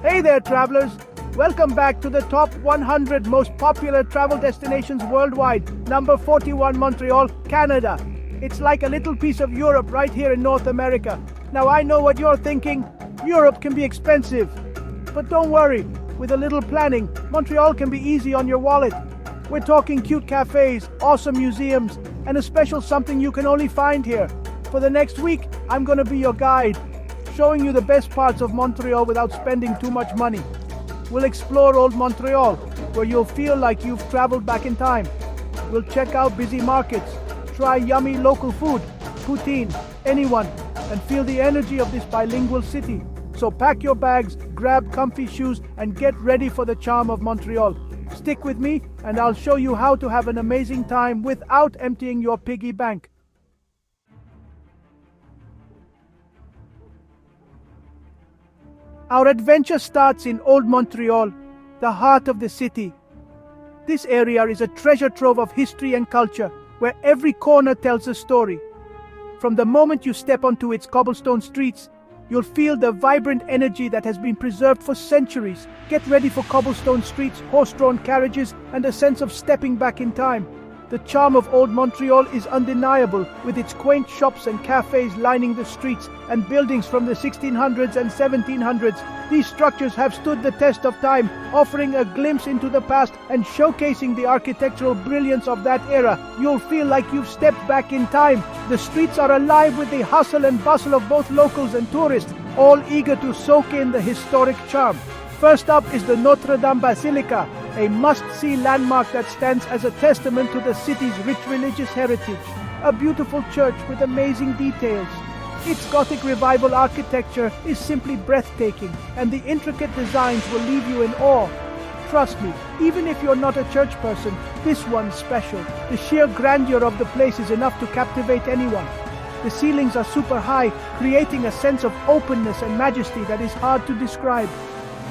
Hey there, travelers! Welcome back to the top 100 most popular travel destinations worldwide. Number 41, Montreal, Canada. It's like a little piece of Europe right here in North America. Now I know what you're thinking. Europe can be expensive. But don't worry, with a little planning, Montreal can be easy on your wallet. We're talking cute cafes, awesome museums, and a special something you can only find here. For the next week, I'm gonna be your guide, showing you the best parts of Montreal without spending too much money. We'll explore Old Montreal, where you'll feel like you've traveled back in time. We'll check out busy markets, try yummy local food, poutine, anyone, and feel the energy of this bilingual city. So pack your bags, grab comfy shoes, and get ready for the charm of Montreal. Stick with me, and I'll show you how to have an amazing time without emptying your piggy bank. Our adventure starts in Old Montreal, the heart of the city. This area is a treasure trove of history and culture, where every corner tells a story. From the moment you step onto its cobblestone streets, you'll feel the vibrant energy that has been preserved for centuries. Get ready for cobblestone streets, horse-drawn carriages, and a sense of stepping back in time. The charm of Old Montreal is undeniable, with its quaint shops and cafes lining the streets and buildings from the 1600s and 1700s. These structures have stood the test of time, offering a glimpse into the past and showcasing the architectural brilliance of that era. You'll feel like you've stepped back in time. The streets are alive with the hustle and bustle of both locals and tourists, all eager to soak in the historic charm. First up is the Notre Dame Basilica, a must-see landmark that stands as a testament to the city's rich religious heritage. A beautiful church with amazing details. Its Gothic Revival architecture is simply breathtaking, and the intricate designs will leave you in awe. Trust me, even if you're not a church person, this one's special. The sheer grandeur of the place is enough to captivate anyone. The ceilings are super high, creating a sense of openness and majesty that is hard to describe.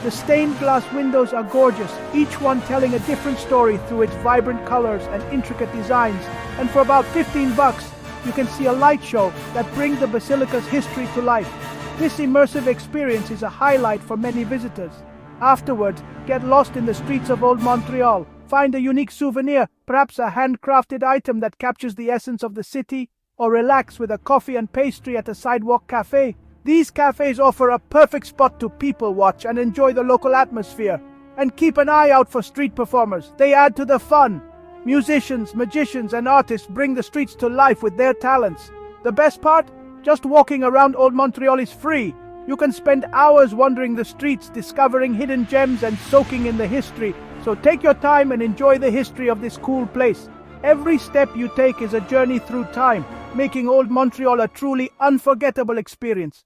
The stained glass windows are gorgeous, each one telling a different story through its vibrant colors and intricate designs. And for about $15, you can see a light show that brings the basilica's history to life. This immersive experience is a highlight for many visitors. Afterwards, get lost in the streets of Old Montreal. Find a unique souvenir, perhaps a handcrafted item that captures the essence of the city, or relax with a coffee and pastry at a sidewalk cafe. These cafes offer a perfect spot to people watch and enjoy the local atmosphere. And keep an eye out for street performers. They add to the fun. Musicians, magicians, and artists bring the streets to life with their talents. The best part? Just walking around Old Montreal is free. You can spend hours wandering the streets, discovering hidden gems and soaking in the history. So take your time and enjoy the history of this cool place. Every step you take is a journey through time, making Old Montreal a truly unforgettable experience.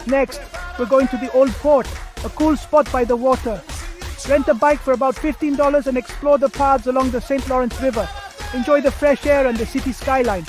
Next, we're going to the Old Port, a cool spot by the water. Rent a bike for about $15 and explore the paths along the St. Lawrence River. Enjoy the fresh air and the city skyline.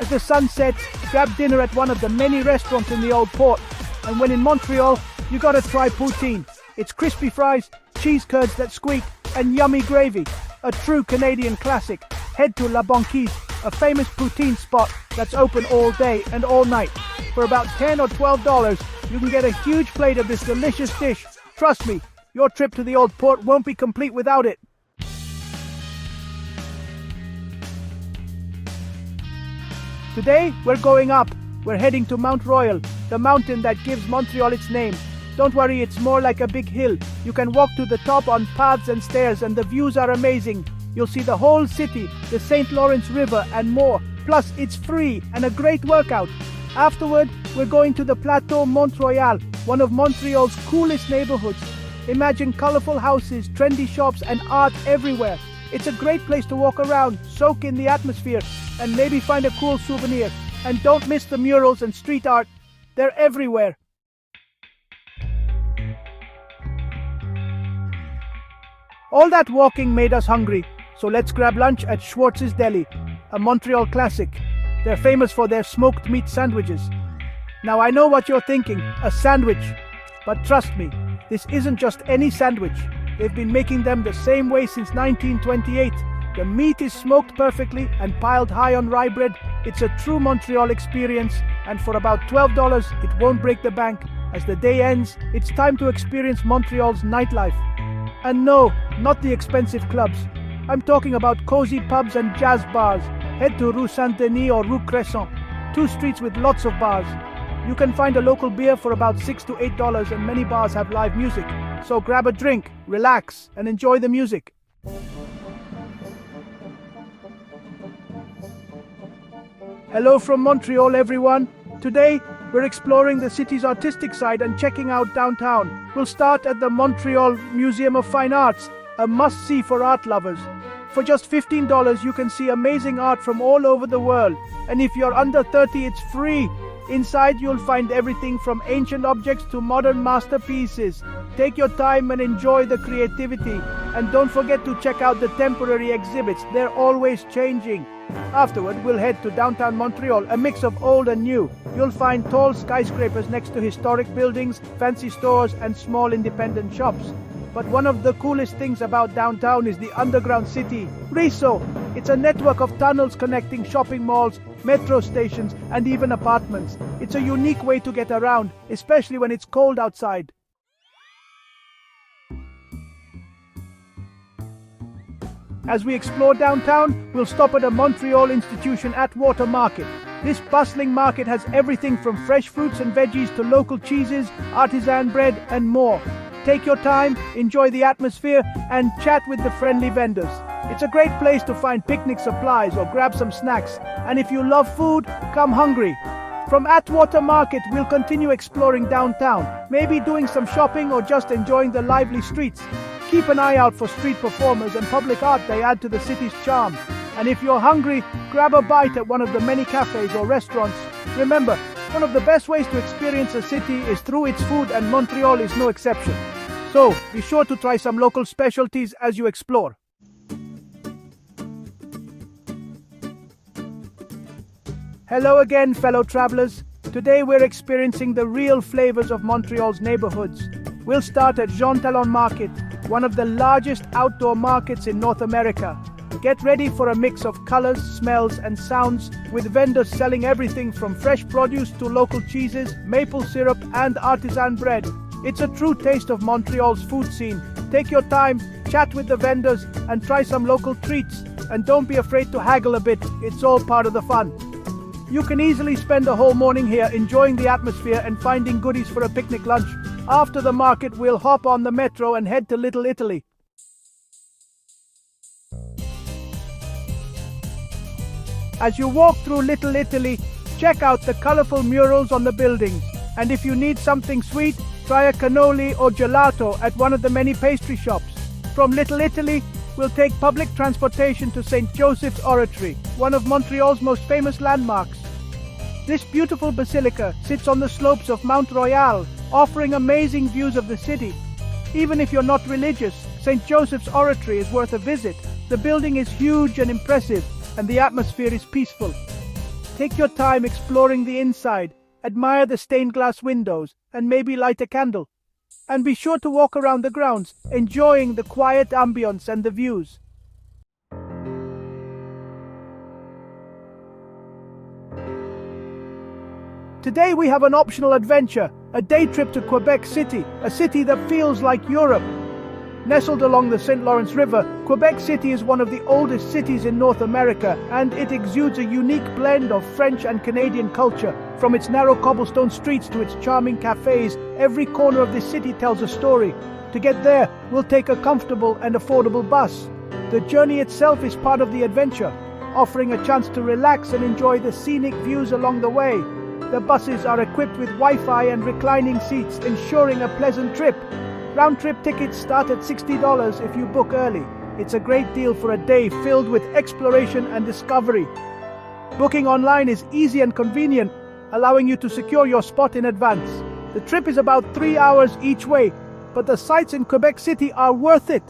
As the sun sets, grab dinner at one of the many restaurants in the Old Port. And when in Montreal, you gotta try poutine. It's crispy fries, cheese curds that squeak, and yummy gravy. A true Canadian classic. Head to La Banquise, a famous poutine spot that's open all day and all night. For about $10 or $12, you can get a huge plate of this delicious dish. Trust me, your trip to the Old Port won't be complete without it. Today, we're going up. We're heading to Mount Royal, the mountain that gives Montreal its name. Don't worry, it's more like a big hill. You can walk to the top on paths and stairs, and the views are amazing. You'll see the whole city, the St. Lawrence River, and more. Plus, it's free and a great workout. Afterward, we're going to the Plateau Mont-Royal, one of Montreal's coolest neighborhoods. Imagine colorful houses, trendy shops, and art everywhere. It's a great place to walk around, soak in the atmosphere, and maybe find a cool souvenir. And don't miss the murals and street art. They're everywhere. All that walking made us hungry, so let's grab lunch at Schwartz's Deli, a Montreal classic. They're famous for their smoked meat sandwiches. Now I know what you're thinking, a sandwich. But trust me, this isn't just any sandwich. They've been making them the same way since 1928. The meat is smoked perfectly and piled high on rye bread, It's a true Montreal experience, and for about $12, it won't break the bank. As the day ends, it's time to experience Montreal's nightlife. And no, not the expensive clubs. I'm talking about cozy pubs and jazz bars. Head to Rue Saint-Denis or Rue Crescent, two streets with lots of bars. You can find a local beer for about $6 to $8, and many bars have live music. So grab a drink, relax, and enjoy the music. Hello from Montreal, everyone. Today, we're exploring the city's artistic side and checking out downtown. We'll start at the Montreal Museum of Fine Arts, a must-see for art lovers. For just $15, you can see amazing art from all over the world. And if you're under 30, it's free. Inside, you'll find everything from ancient objects to modern masterpieces. Take your time and enjoy the creativity. And don't forget to check out the temporary exhibits. They're always changing. Afterward, we'll head to downtown Montreal, a mix of old and new. You'll find tall skyscrapers next to historic buildings, fancy stores, and small independent shops. But one of the coolest things about downtown is the underground city, Riso. It's a network of tunnels connecting shopping malls, metro stations, and even apartments. It's a unique way to get around, especially when it's cold outside. As we explore downtown, we'll stop at a Montreal Institution Atwater Market. This bustling market has everything from fresh fruits and veggies to local cheeses, artisan bread, and more. Take your time, enjoy the atmosphere, and chat with the friendly vendors. It's a great place to find picnic supplies or grab some snacks. And if you love food, come hungry. From Atwater Market, we'll continue exploring downtown, maybe doing some shopping or just enjoying the lively streets. Keep an eye out for street performers and public art. They add to the city's charm. And if you're hungry, grab a bite at one of the many cafes or restaurants. Remember, one of the best ways to experience a city is through its food, and Montreal is no exception. So, be sure to try some local specialties as you explore. Hello again, fellow travelers. Today we're experiencing the real flavors of Montreal's neighborhoods. We'll start at Jean Talon Market, one of the largest outdoor markets in North America. Get ready for a mix of colors, smells, and sounds, with vendors selling everything from fresh produce to local cheeses, maple syrup, and artisan bread. It's a true taste of Montreal's food scene. Take your time, chat with the vendors, and try some local treats. And don't be afraid to haggle a bit, it's all part of the fun. You can easily spend a whole morning here enjoying the atmosphere and finding goodies for a picnic lunch. After the market, we'll hop on the metro and head to Little Italy. As you walk through Little Italy, check out the colorful murals on the buildings. And if you need something sweet, try a cannoli or gelato at one of the many pastry shops. From Little Italy, we'll take public transportation to St. Joseph's Oratory, one of Montreal's most famous landmarks. This beautiful basilica sits on the slopes of Mount Royal, offering amazing views of the city. Even if you're not religious, St. Joseph's Oratory is worth a visit. The building is huge and impressive, and the atmosphere is peaceful. Take your time exploring the inside, admire the stained glass windows, and maybe light a candle. And be sure to walk around the grounds, enjoying the quiet ambience and the views. Today we have an optional adventure, a day trip to Quebec City, a city that feels like Europe. Nestled along the St. Lawrence River, Quebec City is one of the oldest cities in North America, and it exudes a unique blend of French and Canadian culture. From its narrow cobblestone streets to its charming cafes, every corner of this city tells a story. To get there, we'll take a comfortable and affordable bus. The journey itself is part of the adventure, offering a chance to relax and enjoy the scenic views along the way. The buses are equipped with Wi-Fi and reclining seats, ensuring a pleasant trip. Round-trip tickets start at $60 if you book early. It's a great deal for a day filled with exploration and discovery. Booking online is easy and convenient, allowing you to secure your spot in advance. The trip is about 3 hours each way, but the sights in Quebec City are worth it.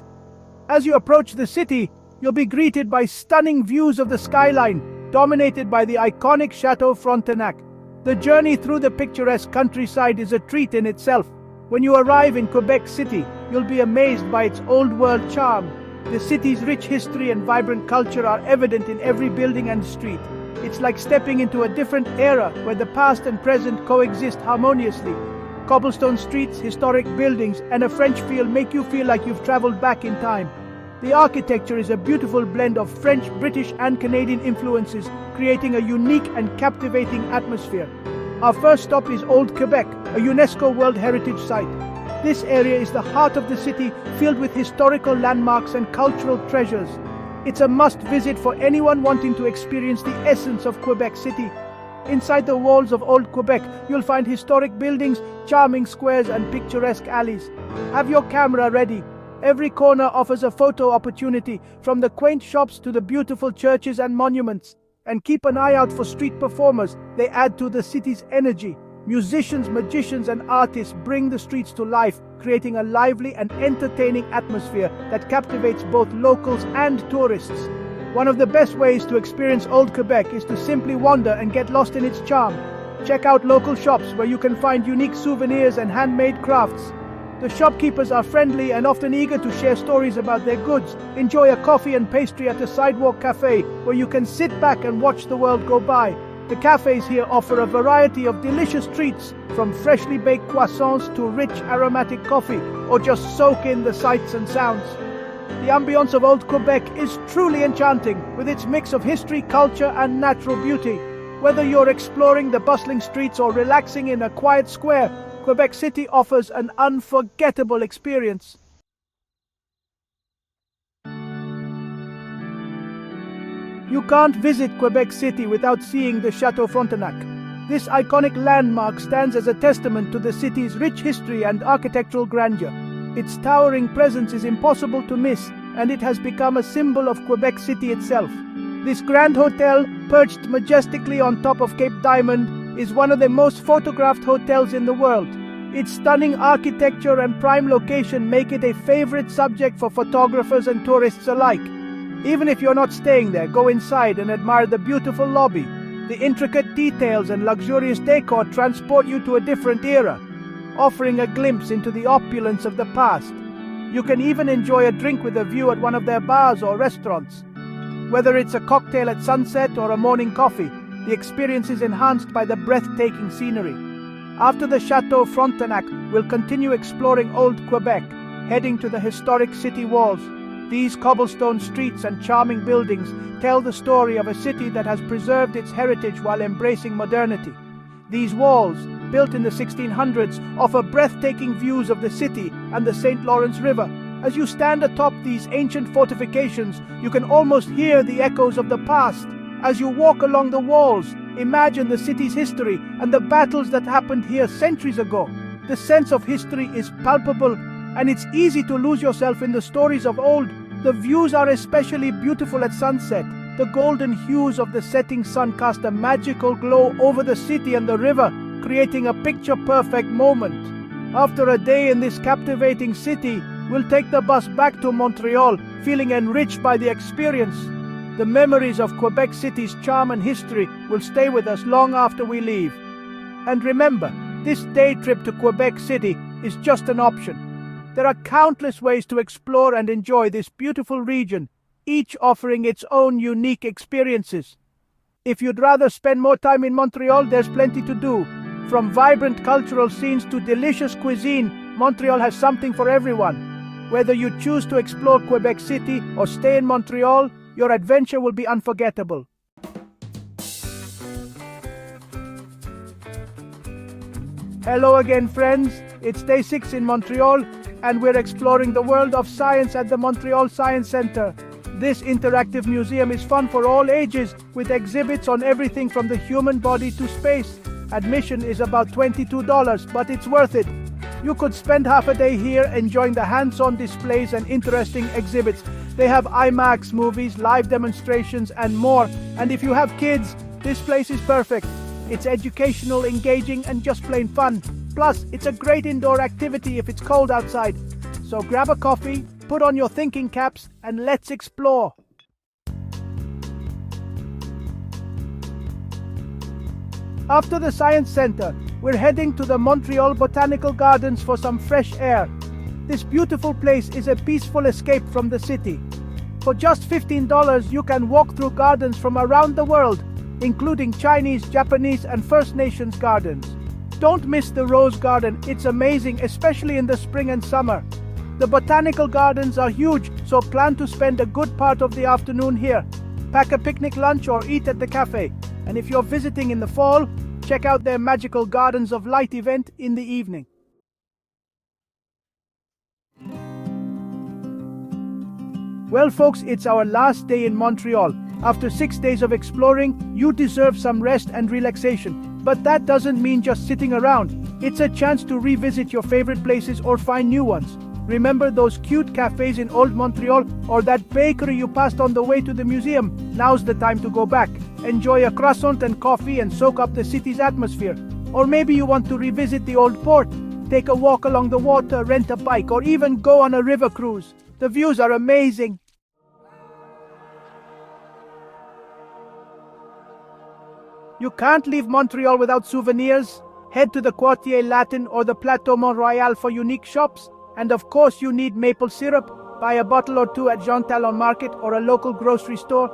As you approach the city, you'll be greeted by stunning views of the skyline, dominated by the iconic Chateau Frontenac. The journey through the picturesque countryside is a treat in itself. When you arrive in Quebec City, you'll be amazed by its old-world charm. The city's rich history and vibrant culture are evident in every building and street. It's like stepping into a different era where the past and present coexist harmoniously. Cobblestone streets, historic buildings, and a French feel make you feel like you've traveled back in time. The architecture is a beautiful blend of French, British, and Canadian influences, creating a unique and captivating atmosphere. Our first stop is Old Quebec, a UNESCO World Heritage Site. This area is the heart of the city, filled with historical landmarks and cultural treasures. It's a must-visit for anyone wanting to experience the essence of Quebec City. Inside the walls of Old Quebec, you'll find historic buildings, charming squares, and picturesque alleys. Have your camera ready. Every corner offers a photo opportunity, from the quaint shops to the beautiful churches and monuments. And keep an eye out for street performers. They add to the city's energy. Musicians, magicians, and artists bring the streets to life, creating a lively and entertaining atmosphere that captivates both locals and tourists. One of the best ways to experience Old Quebec is to simply wander and get lost in its charm. Check out local shops where you can find unique souvenirs and handmade crafts. The shopkeepers are friendly and often eager to share stories about their goods. Enjoy a coffee and pastry at a sidewalk cafe where you can sit back and watch the world go by. The cafes here offer a variety of delicious treats, from freshly baked croissants to rich aromatic coffee, or just soak in the sights and sounds. The ambience of Old Quebec is truly enchanting, with its mix of history, culture, and natural beauty. Whether you're exploring the bustling streets or relaxing in a quiet square, Quebec City offers an unforgettable experience. You can't visit Quebec City without seeing the Chateau Frontenac. This iconic landmark stands as a testament to the city's rich history and architectural grandeur. Its towering presence is impossible to miss, and it has become a symbol of Quebec City itself. This grand hotel, perched majestically on top of Cape Diamond, is one of the most photographed hotels in the world. Its stunning architecture and prime location make it a favorite subject for photographers and tourists alike. Even if you're not staying there, go inside and admire the beautiful lobby. The intricate details and luxurious decor transport you to a different era, offering a glimpse into the opulence of the past. You can even enjoy a drink with a view at one of their bars or restaurants. Whether it's a cocktail at sunset or a morning coffee, the experience is enhanced by the breathtaking scenery. After the Chateau Frontenac, we'll continue exploring Old Quebec, heading to the historic city walls. These cobblestone streets and charming buildings tell the story of a city that has preserved its heritage while embracing modernity. These walls, built in the 1600s, offer breathtaking views of the city and the St. Lawrence River. As you stand atop these ancient fortifications, you can almost hear the echoes of the past. As you walk along the walls, imagine the city's history and the battles that happened here centuries ago. The sense of history is palpable, and it's easy to lose yourself in the stories of old. The views are especially beautiful at sunset. The golden hues of the setting sun cast a magical glow over the city and the river, creating a picture-perfect moment. After a day in this captivating city, we'll take the bus back to Montreal, feeling enriched by the experience. The memories of Quebec City's charm and history will stay with us long after we leave. And remember, this day trip to Quebec City is just an option. There are countless ways to explore and enjoy this beautiful region, each offering its own unique experiences. If you'd rather spend more time in Montreal, there's plenty to do. From vibrant cultural scenes to delicious cuisine, Montreal has something for everyone. Whether you choose to explore Quebec City or stay in Montreal, your adventure will be unforgettable. Hello again, friends. It's day 6 in Montreal, and we're exploring the world of science at the Montreal Science Centre. This interactive museum is fun for all ages, with exhibits on everything from the human body to space. Admission is about $22, but it's worth it. You could spend half a day here enjoying the hands-on displays and interesting exhibits. They have IMAX movies, live demonstrations, and more. And if you have kids, this place is perfect. It's educational, engaging, and just plain fun. Plus, it's a great indoor activity if it's cold outside. So grab a coffee, put on your thinking caps, and let's explore. After the Science Centre, we're heading to the Montreal Botanical Gardens for some fresh air. This beautiful place is a peaceful escape from the city. For just $15, you can walk through gardens from around the world. including Chinese, Japanese, and First Nations gardens. Don't miss the Rose Garden, it's amazing, especially in the spring and summer. The botanical gardens are huge, so plan to spend a good part of the afternoon here. Pack a picnic lunch or eat at the cafe. And if you're visiting in the fall, check out their Magical Gardens of Light event in the evening. Well folks, it's our last day in Montreal. After 6 days of exploring, you deserve some rest and relaxation. But that doesn't mean just sitting around. It's a chance to revisit your favorite places or find new ones. Remember those cute cafes in Old Montreal or that bakery you passed on the way to the museum? Now's the time to go back. Enjoy a croissant and coffee and soak up the city's atmosphere. Or maybe you want to revisit the old port. Take a walk along the water, rent a bike, or even go on a river cruise. The views are amazing. You can't leave Montreal without souvenirs. Head to the Quartier Latin or the Plateau Montreal for unique shops. And of course you need maple syrup. Buy a bottle or two at Jean Talon Market or a local grocery store.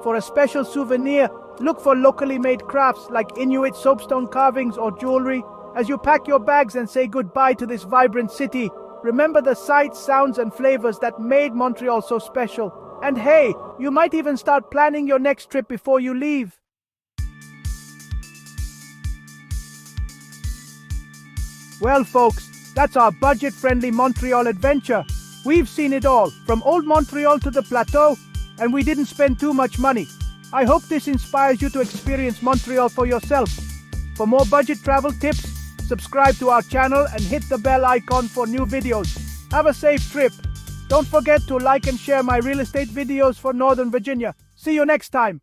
For a special souvenir, look for locally made crafts like Inuit soapstone carvings or jewelry. As you pack your bags and say goodbye to this vibrant city, remember the sights, sounds, and flavors that made Montreal so special. And hey, you might even start planning your next trip before you leave. Well folks, that's our budget-friendly Montreal adventure. We've seen it all, from Old Montreal to the Plateau, and we didn't spend too much money. I hope this inspires you to experience Montreal for yourself. For more budget travel tips, subscribe to our channel and hit the bell icon for new videos. Have a safe trip. Don't forget to like and share my real estate videos for Northern Virginia. See you next time.